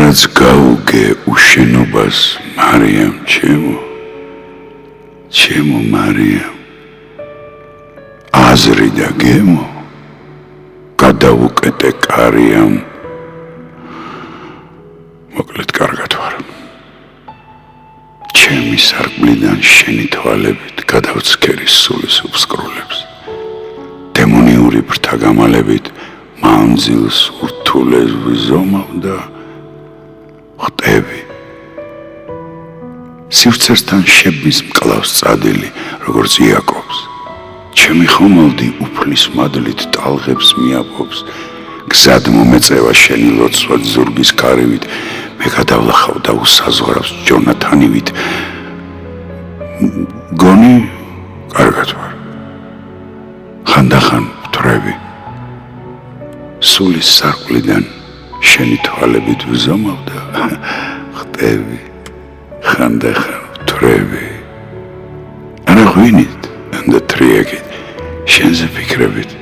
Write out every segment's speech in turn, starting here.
რაც გაუგე უშენობას მარიამ ჩემო მარიამ აზრი და გემო გადავუკეტე კარიამ მოკლედ კარგად ვარ ჩემი სარკმლიდან შენი თვალებით გადავცქერი სულის უფსკრულებს დემონიური ბრთაგამალებით მანძილს ურთულეს ვიზომავ და ხვტები სივრცესთან შების მკლავს წადილი როგორც იაკობს ჩემი ხომალდი უფლის მადლით ტალღებს მიაპობს გზად მომეწევა შენი ლოცვა ზურგის კარივით მე გადავლახავ და უსაზღვრავს ჯონათანივით გონი კარგად ვარ ხანდახან ვთვრები სულის სარკმლიდან შენი თვალებით ვზომავ და ხვტები ხანდახან ვთვრები არა ღვინით და თრიაკით შენზე ფიქრებით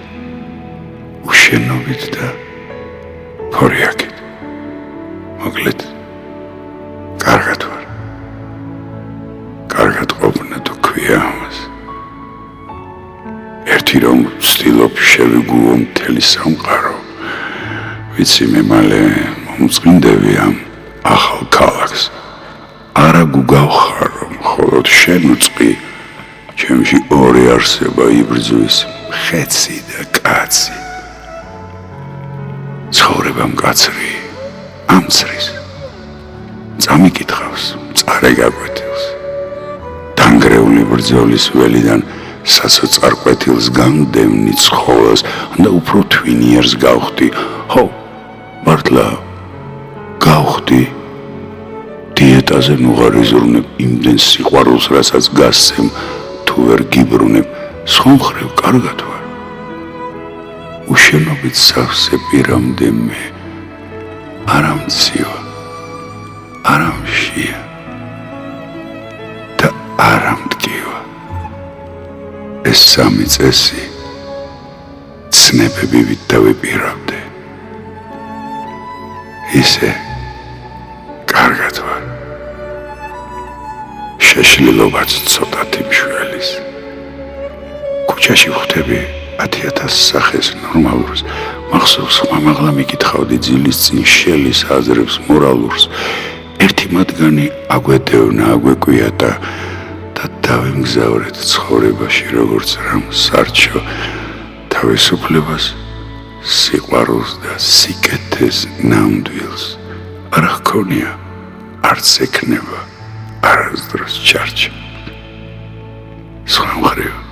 უშენობით და ფორიაკით მოკლედ კარგად ვარ კარგად ყოფნა თუ ქვია ამას ერთი რომ ვცდილობ შევიგუო მთელი სამყარო ვიცი მე მალე მომწყინდები ამ ახალ ქალაქს არა გუგავხარო მხოლოდ შენ უწყი ჩემში ორი არსება იბრძვის ხეცი და კაცი ცხოვრება მკაცრი ამცრის წამიკითხავს მწარე გაკვეთილს დანგრეული ბრძოლის ველიდან სასოწარკვეთილს გამდევნი ცხოველს და უფრო თვინიერს გავხდი ხო მართლა გავხდი დიეტაზე ნუღარიზურნებ იმდენ სიყვარულს რასაც გასცემ თუ ვერ გიბრუნებ სხომხრივ კარგად ვარ უშენობით სავსე პირამდე მე არა მცივა არა მშია და არა მტკივა ეს სამი წესი ცნებებივით დავიპირავდე ისე კარგად ვარ შეშლილობაც ცოტათი მშველის ქუჩაში ვხვდები 10,000 სახეს ნორმალურს მახსოვს ხმამაღლა მიკითხავდი ძილის წინ შელის აზრებს მორალურს ერთი მათგანი აგვედევნა აგვეკვიატა და დავემგზავრეთ ცხოვრებაში როგორც რამ სარჩო თავისუფლებას სიყვარულს და სიკეთეს ნამდვილს არა ჰქონია არც ექნება არასდროს ჩარჩა სხვა მხრივ